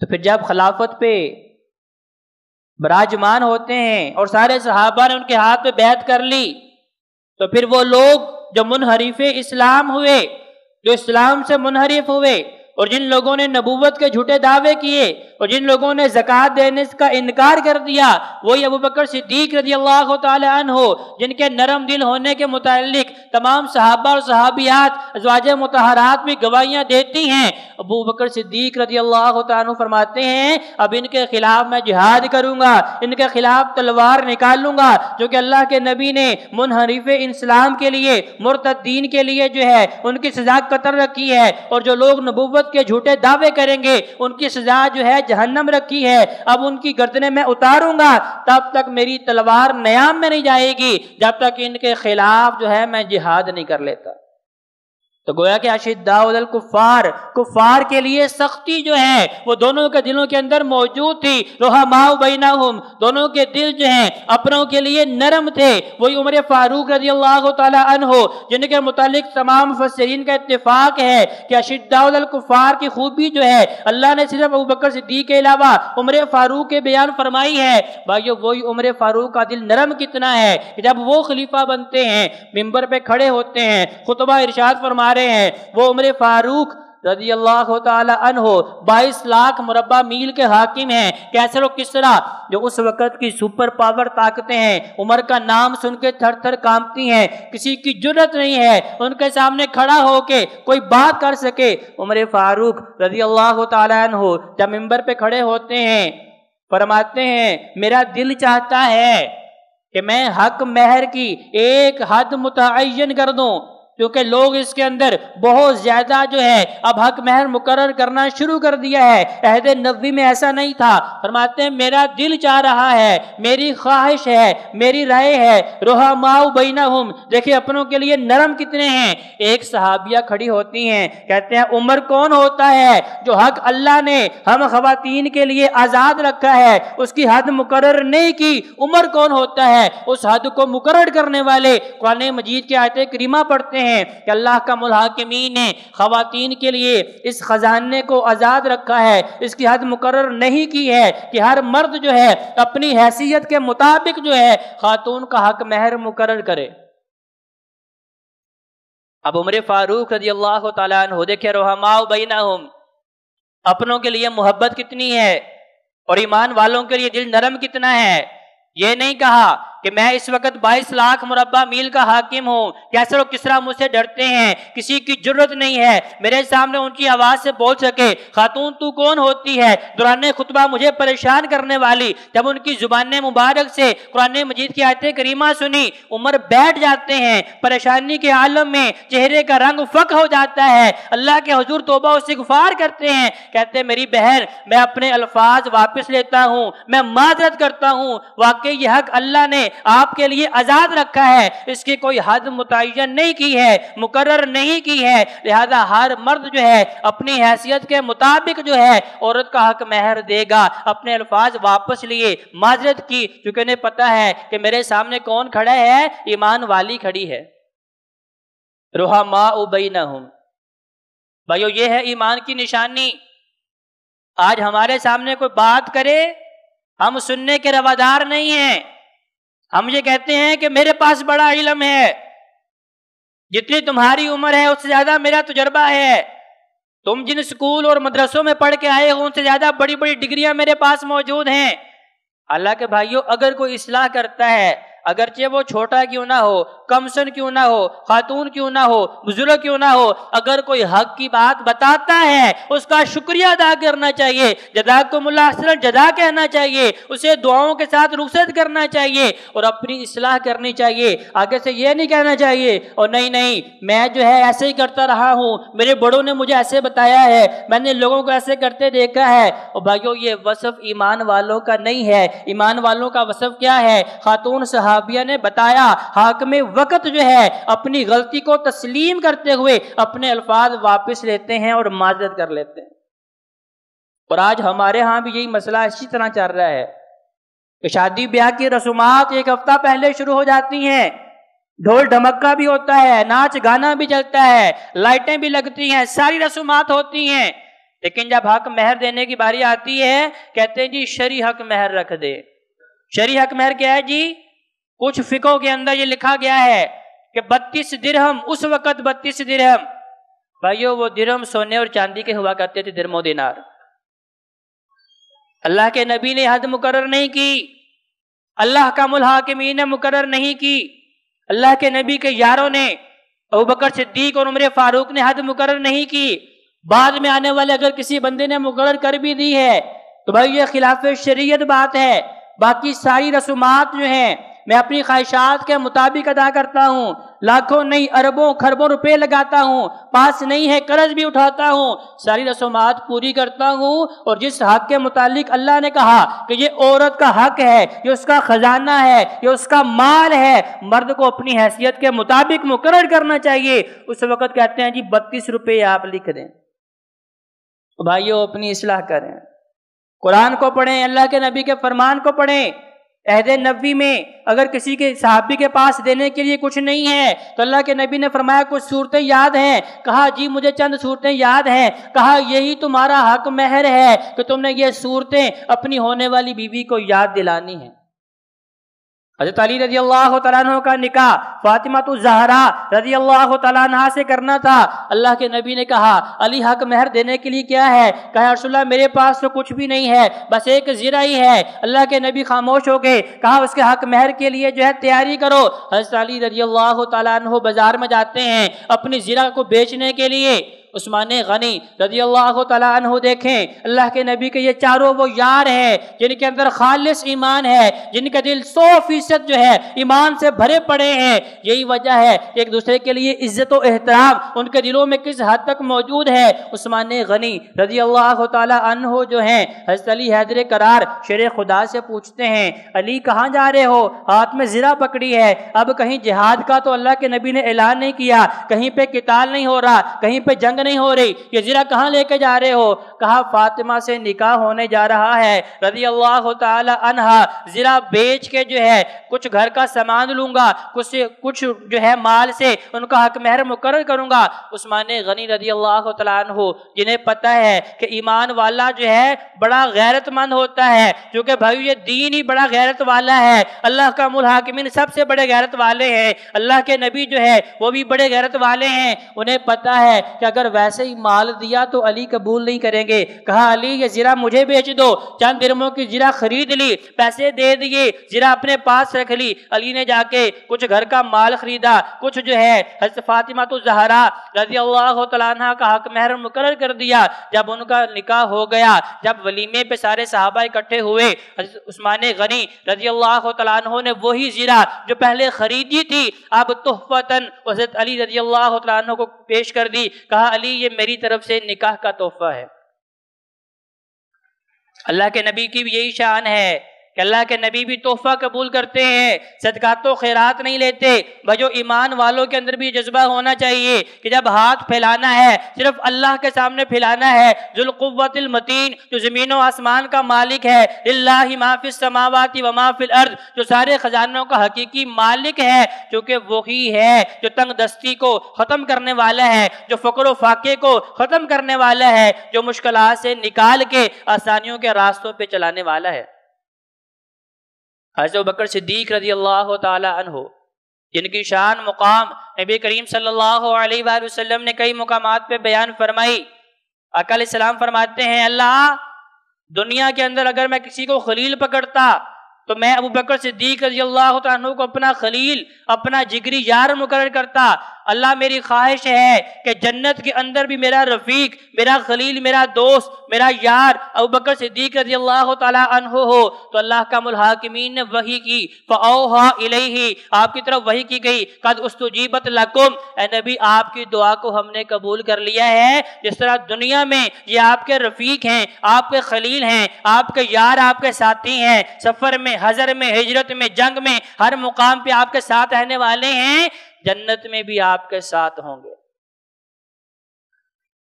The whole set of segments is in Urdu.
تو پھر جب خلافت پہ براجمان ہوتے ہیں اور سارے صحابہ نے ان کے ہاتھ پہ بیعت کر لی، تو پھر وہ لوگ جو منحرف اسلام ہوئے، جو اسلام سے منحرف ہوئے، اور جن لوگوں نے نبوت کے جھوٹے دعوے کیے اور جن لوگوں نے زکوٰۃ دینے کا انکار کر دیا، وہی ابوبکر صدیق رضی اللہ تعالی عنہ جن کے نرم دل ہونے کے متعلق تمام صحابہ اور صحابیات ازواج مطہرات بھی گواہیاں دیتی ہیں۔ ابوبکر صدیق رضی اللہ تعالی عنہ فرماتے ہیں اب ان کے خلاف میں جہاد کروں گا، ان کے خلاف تلوار نکال لوں گا، جو کہ اللہ کے نبی نے منحرف اسلام کے لیے، مرتدین کے لیے جو ہے ان کی سزا قتل رکھی ہے، اور جو لوگ نبوت کے جھوٹے دعوے کریں گے ان کی سزا جو ہے جہنم رکھی ہے۔ اب ان کی گردنیں میں اتاروں گا، تب تک میری تلوار نیام میں نہیں جائے گی جب تک ان کے خلاف جو ہے میں جہاد نہیں کر لیتا۔ تو گویا کہ اشداء علی الکفار، کفار کے لیے سختی جو ہے وہ دونوں کے دلوں کے اندر موجود تھی۔ رحماء بینہم، دونوں کے دل جو ہیں اپنوں کے لیے نرم تھے۔ وہی عمر فاروق رضی اللہ تعالی عنہ جن کے متعلق تمام مفسرین کا اتفاق ہے کہ اشداء علی الکفار کی خوبی جو ہے اللہ نے صرف ابوبکر صدیق کے علاوہ عمر فاروق کے بیان فرمائی ہے۔ بھائیو وہی عمر فاروق کا دل نرم کتنا ہے کہ جب وہ خلیفہ بنتے ہیں، ممبر پہ کھڑے ہوتے ہیں، خطبہ ارشاد فرما رہے ہیں، وہ عمر فاروق رضی اللہ تعالی عنہ 22 لاکھ مربع میل کے حاکم ہیں۔ کیسر و کسرا جو اس وقت کی سپر پاور طاقتیں ہیں، عمر کا نام سن کے تھر تھر کانپتی ہیں، کسی کی جرت نہیں ہے ان کے سامنے کھڑا ہو کے کوئی بات کر سکے۔ عمر فاروق رضی اللہ تعالی عنہ جب ممبر پہ کھڑے ہوتے ہیں فرماتے ہیں میرا دل چاہتا ہے کہ میں حق مہر کی ایک حد متعین کر دوں، کیونکہ لوگ اس کے اندر بہت زیادہ جو ہے اب حق مہر مقرر کرنا شروع کر دیا ہے۔ عہد نبوی میں ایسا نہیں تھا۔ فرماتے ہیں میرا دل چاہ رہا ہے، میری خواہش ہے، میری رائے ہے۔ رحماء بینہم، دیکھیں اپنوں کے لیے نرم کتنے ہیں۔ ایک صحابیہ کھڑی ہوتی ہیں، کہتے ہیں عمر کون ہوتا ہے جو حق اللہ نے ہم خواتین کے لیے آزاد رکھا ہے اس کی حد مقرر نہیں کی؟ عمر کون ہوتا ہے اس حد کو مقرر کرنے والے؟ قرآن مجید کی آیت کریمہ پڑھتے ہیں کہ اللہ کا الحاکمین نے خواتین کے لیے اس خزانے کو آزاد رکھا ہے، اس کی حد مقرر نہیں کی ہے کہ ہر مرد جو ہے اپنی حیثیت کے مطابق جو ہے خاتون کا حق مہر مقرر کرے۔ اب عمر فاروق رضی اللہ تعالیٰ عنہ دیکھیں رحماء بینہم، اپنوں کے لیے محبت کتنی ہے اور ایمان والوں کے لیے دل نرم کتنا ہے۔ یہ نہیں کہا کہ میں اس وقت 22 لاکھ مربع میل کا حاکم ہوں، کیسر و کسرا مجھ سے ڈرتے ہیں، کسی کی جرت نہیں ہے میرے سامنے اونچی آواز سے بول سکے۔ خاتون تو کون ہوتی ہے دوران خطبہ مجھے پریشان کرنے والی؟ جب ان کی زبان مبارک سے قرآن مجید کی آیت کریمہ سنی، عمر بیٹھ جاتے ہیں، پریشانی کے عالم میں چہرے کا رنگ فق ہو جاتا ہے، اللہ کے حضور توبہ و استغفار کرتے ہیں، کہتے ہیں میری بہن میں اپنے الفاظ واپس لیتا ہوں، میں معذرت کرتا ہوں، واقعی یہ حق اللہ نے آپ کے لیے آزاد رکھا ہے، اس کی کوئی حد متعین نہیں کی ہے، مقرر نہیں کی ہے، لہذا ہر مرد جو ہے اپنی حیثیت کے مطابق جو ہے عورت کا حق مہر دے گا۔ اپنے الفاظ واپس لیے، معذرت کی، چونکہ انہیں پتا ہے کہ میرے سامنے کون کھڑا ہے؟ ایمان والی کھڑی ہے۔ رحماء بینہم، بھائیو یہ ہے ایمان کی نشانی۔ آج ہمارے سامنے کوئی بات کرے ہم سننے کے روادار نہیں ہیں، ہم یہ کہتے ہیں کہ میرے پاس بڑا علم ہے، جتنی تمہاری عمر ہے اس سے زیادہ میرا تجربہ ہے، تم جن اسکول اور مدرسوں میں پڑھ کے آئے ہو ان سے زیادہ بڑی بڑی ڈگریاں میرے پاس موجود ہیں۔ اللہ کے بھائیوں اگر کوئی اصلاح کرتا ہے، اگرچہ وہ چھوٹا کیوں نہ ہو، کم سن کیوں نہ ہو، خاتون کیوں نہ ہو، بزرگ کیوں نہ ہو، اگر کوئی حق کی بات بتاتا ہے اس کا شکریہ ادا کرنا چاہیے، جزاکم اللہ خیرا جزا کہنا چاہیے، اسے دعاؤں کے ساتھ رخصت کرنا چاہیے اور اپنی اصلاح کرنی چاہیے۔ آگے سے یہ نہیں کہنا چاہیے اور نہیں میں جو ہے ایسے ہی کرتا رہا ہوں، میرے بڑوں نے مجھے ایسے بتایا ہے، میں نے لوگوں کو ایسے کرتے دیکھا ہے۔ اور بھائیو یہ وصف ایمان والوں کا نہیں ہے۔ ایمان والوں کا وصف کیا ہے؟ خاتون صحابیہ نے بتایا حاکم وقت جو ہے اپنی غلطی کو تسلیم کرتے ہوئے اپنے الفاظ واپس لیتے ہیں اور معذرت کر لیتے ہیں۔ اور آج ہمارے ہاں بھی یہی مسئلہ اسی طرح چل رہا ہے کہ شادی بیاہ کی رسومات ایک ہفتہ پہلے شروع ہو جاتی ہیں، ڈھول ڈھمکا بھی ہوتا ہے، ناچ گانا بھی چلتا ہے، لائٹیں بھی لگتی ہیں، ساری رسومات ہوتی ہیں، لیکن جب حق مہر دینے کی باری آتی ہے کہتے ہیں جی شرعی حق مہر رکھ دے۔ شرعی حق مہر کیا ہے جی؟ کچھ فقہوں کے اندر یہ لکھا گیا ہے کہ 32 درہم، اس وقت 32 درہم، بھائیو وہ درہم سونے اور چاندی کے ہوا کرتے تھے، درہم و دینار۔ اللہ کے نبی نے حد مقرر نہیں کی، اللہ حکم الحاکمین نے مقرر نہیں کی، اللہ کے نبی کے یاروں نے ابوبکر صدیق اور عمر فاروق نے حد مقرر نہیں کی۔ بعد میں آنے والے اگر کسی بندے نے مقرر کر بھی دی ہے تو بھائی یہ خلاف شریعت بات ہے۔ باقی ساری رسومات جو ہیں میں اپنی خواہشات کے مطابق ادا کرتا ہوں، لاکھوں نہیں اربوں خربوں روپے لگاتا ہوں، پاس نہیں ہے قرض بھی اٹھاتا ہوں، ساری رسومات پوری کرتا ہوں، اور جس حق کے متعلق اللہ نے کہا کہ یہ عورت کا حق ہے، یہ اس کا خزانہ ہے، یہ اس کا مال ہے، مرد کو اپنی حیثیت کے مطابق مقرر کرنا چاہیے، اس وقت کہتے ہیں جی 32 روپے آپ لکھ دیں۔ بھائیو اپنی اصلاح کریں، قرآن کو پڑھیں، اللہ کے نبی کے فرمان کو پڑھیں۔ عہد نبوی میں اگر کسی کے صحابی کے پاس دینے کے لیے کچھ نہیں ہے تو اللہ کے نبی نے فرمایا کچھ صورتیں یاد ہیں؟ کہا جی مجھے چند صورتیں یاد ہیں۔ کہا یہی تمہارا حق مہر ہے کہ تم نے یہ صورتیں اپنی ہونے والی بیوی کو یاد دلانی ہیں۔ حضرت علی رضی اللہ تعالیٰ عنہ کا نکاح فاطمہ الزہرا رضی اللہ تعالیٰ عنہ سے کرنا تھا۔ اللہ کے نبی نے کہا علی حق مہر دینے کے لیے کیا ہے؟ کہا رسول اللہ میرے پاس تو کچھ بھی نہیں ہے، بس ایک زرہ ہی ہے۔ اللہ کے نبی خاموش ہو گئے، کہا اس کے حق مہر کے لیے جو ہے تیاری کرو۔ حضرت علی رضی اللہ تعالیٰ عنہ بازار میں جاتے ہیں اپنی زرہ کو بیچنے کے لیے۔ عثمان غنی رضی اللہ تعالیٰ عنہ دیکھیں اللہ کے نبی کے یہ چاروں وہ یار ہیں جن کے اندر خالص ایمان ہے، جن کا دل 100% جو ہے ایمان سے بھرے پڑے ہیں۔ یہی وجہ ہے ایک دوسرے کے لیے عزت و احترام ان کے دلوں میں کس حد تک موجود ہے۔ عثمان غنی رضی اللہ تعالیٰ عنہ جو ہیں حضرت علی حیدر کرار شیر خدا سے پوچھتے ہیں علی کہاں جا رہے ہو؟ ہاتھ میں زرہ پکڑی ہے، اب کہیں جہاد کا تو اللہ کے نبی نے اعلان نہیں کیا، کہیں پہ قتال نہیں ہو رہا، کہیں پہ جنگ نہیں ہو رہی، یہ زرہ کہاں لے کے جا رہے ہو؟ کہا فاطمہ سے نکاح ہونے جا رہا ہے رضی اللہ تعالی عنہ، زرہ بیچ کے جو ہے کچھ گھر کا سامان لوں گا، کچھ جو ہے مال سے ان کا حق مہر مقرر کروں گا۔ عثمان غنی رضی اللہ تعالیٰ عنہ جنہیں پتہ ہے کہ ایمان والا جو ہے بڑا غیرت مند ہوتا ہے، کیونکہ بھائی یہ دین ہی بڑا غیرت والا ہے، اللہ کا الحاکمین سب سے بڑے غیرت والے ہیں، اللہ کے نبی جو ہے وہ بھی بڑے غیرت والے ہیں، انہیں پتہ ہے کہ اگر ویسے ہی مال دیا تو علی قبول نہیں کریں گے۔ کہا علی یہ زرہ مجھے بیچ دو، چند درہموں کی زرہ خرید لی، پیسے دے دیے، زرہ اپنے پاس رکھ لی۔ علی نے جا کے کچھ گھر کا مال خریدا، کچھ جو ہے حضرت فاطمہ الزہرا رضی اللہ تعالیٰ عنہ کا حق مہر مقرر کر دیا۔ جب ان کا نکاح ہو گیا، جب ولیمے پہ سارے صحابہ اکٹھے ہوئے، حضرت عثمان غنی رضی اللہ تعالیٰ عنہ نے وہی زرہ جو پہلے خریدی تھی اب تحفتاً حضرت علی رضی اللہ تعالیٰ عنہ کو پیش کر دی۔ کہا علی یہ میری طرف سے نکاح کا تحفہ ہے۔ اللہ کے نبی کی بھی یہی شان ہے کہ اللہ کے نبی بھی تحفہ قبول کرتے ہیں، صدقات و خیرات نہیں لیتے۔ بھائیو ایمان والوں کے اندر بھی جذبہ ہونا چاہیے کہ جب ہاتھ پھیلانا ہے صرف اللہ کے سامنے پھیلانا ہے۔ ذو القوۃ المتین جو زمین و آسمان کا مالک ہے، للہ ما فی السماوات و ما فی الارض جو سارے خزانوں کا حقیقی مالک ہے، کیونکہ وہی ہے جو تنگ دستی کو ختم کرنے والا ہے، جو فقر و فاقے کو ختم کرنے والا ہے، جو مشکلات سے نکال کے آسانیوں کے راستوں پہ چلانے والا ہے۔ حضرت ابوبکر صدیق رضی اللہ تعالی عنہ جن کی شان مقام نبی کریم صلی اللہ علیہ وآلہ وسلم نے کئی مقامات پہ بیان فرمائی۔ آقا علیہ السلام فرماتے ہیں اللہ دنیا کے اندر اگر میں کسی کو خلیل پکڑتا تو میں ابوبکر صدیق رضی اللہ عنہ کو اپنا خلیل، اپنا جگری یار مقرر کرتا۔ اللہ میری خواہش ہے کہ جنت کے اندر بھی میرا رفیق، میرا خلیل، میرا دوست، میرا یار ابوبکر صدیق رضی اللہ تعالی عنہ ہو۔ تو اللہ کا الحاکمین نے وحی کی، فَأَوْحَىٰ إِلَيْهِ آپ کی طرف وحی کی گئی، قَدْ اُسْتُجِیبَتْ لَكُمْ اے نبی آپ کی دعا کو ہم نے قبول کر لیا ہے۔ جس طرح دنیا میں یہ آپ کے رفیق ہیں، آپ کے خلیل ہیں، آپ کے یار، آپ کے ساتھی ہیں، سفر میں، حضر میں، ہجرت میں، جنگ میں، ہر مقام پہ آپ کے ساتھ رہنے والے ہیں، جنت میں بھی آپ کے ساتھ ہوں گے۔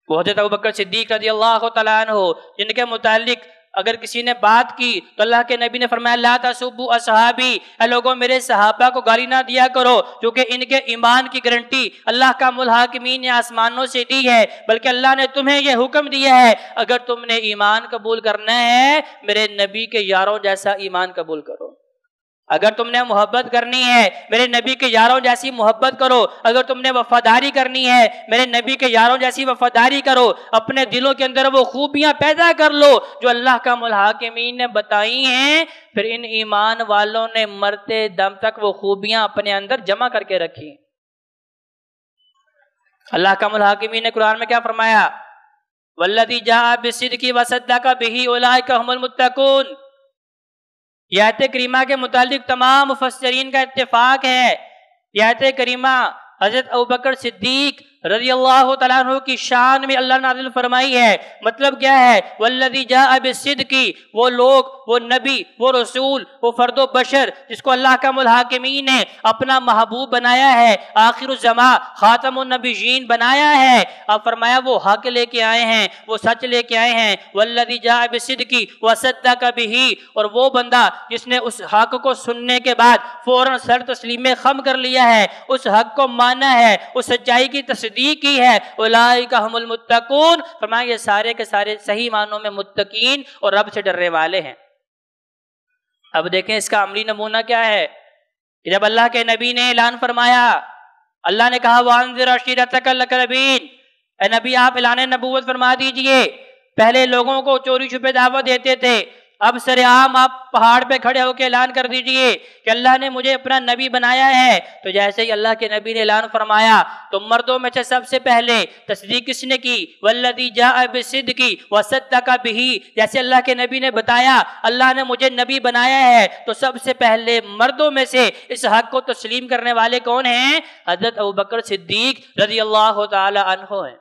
وہ حضرت ابوبکر صدیق رضی اللہ تعالیٰ عنہ جن کے متعلق اگر کسی نے بات کی تو اللہ کے نبی نے فرمایا لا تسبوا اصحابی، اے لوگوں میرے صحابہ کو گالی نہ دیا کرو، کیونکہ ان کے ایمان کی گارنٹی اللہ کا الحاکمین نے آسمانوں سے دی ہے، بلکہ اللہ نے تمہیں یہ حکم دیا ہے اگر تم نے ایمان قبول کرنا ہے میرے نبی کے یاروں جیسا ایمان قبول کرو، اگر تم نے محبت کرنی ہے میرے نبی کے یاروں جیسی محبت کرو، اگر تم نے وفاداری کرنی ہے میرے نبی کے یاروں جیسی وفاداری کرو، اپنے دلوں کے اندر وہ خوبیاں پیدا کر لو جو اللہ کا الحاکمین نے بتائی ہیں، پھر ان ایمان والوں نے مرتے دم تک وہ خوبیاں اپنے اندر جمع کر کے رکھی۔ اللہ کا الحاکمین نے قرآن میں کیا فرمایا؟ والذی جاء بالصدق وصدق بہ اولئک هم المتقون۔ یہ آیت کریمہ کے متعلق تمام مفسرین کا اتفاق ہے۔ یہ آیت کریمہ حضرت ابوبکر صدیق رضی اللہ تعالیٰ عنہ کی شان میں اللہ نازل فرمائی ہے۔ مطلب کیا ہے؟ والذی جاء بالصدق، وہ لوگ، وہ نبی، وہ رسول، وہ فرد و بشر جس کو اللہ کا الحاکمین نے اپنا محبوب بنایا ہے، آخر الزمان خاتم النبیین بنایا ہے، اب فرمایا وہ حق لے کے آئے ہیں، وہ سچ لے کے آئے ہیں۔ والذی جاء بالصدق وصدق بہ، اور وہ بندہ جس نے اس حق کو سننے کے بعد فوراً سر تسلیم خم کر لیا ہے، اس حق کو مانا ہے، اس سچائی کی تصدیق کی ہے، اولئک هم المتقون، فرمایا یہ سارے کے سارے صحیح معنوں میں متقین اور رب سے ڈرنے والے ہیں۔ اب دیکھیں اس کا عملی نمونہ کیا ہے؟ جب اللہ کے نبی نے اعلان فرمایا، اللہ نے کہا وانذر عشیرتک الاقربین، اے نبی آپ اعلان نبوت فرما دیجئے۔ پہلے لوگوں کو چوری چھپے دعوت دیتے تھے، اب سرعام آپ پہاڑ پہ کھڑے ہو کے اعلان کر دیجئے کہ اللہ نے مجھے اپنا نبی بنایا ہے۔ تو جیسے ہی اللہ کے نبی نے اعلان فرمایا تو مردوں میں سے سب سے پہلے تصدیق کس نے کی؟ والذی جاء بالصدق وصدق بہ، جیسے اللہ کے نبی نے بتایا اللہ نے مجھے نبی بنایا ہے، تو سب سے پہلے مردوں میں سے اس حق کو تسلیم کرنے والے کون ہیں؟ حضرت ابوبکر صدیق رضی اللہ تعالی عنہ ہیں۔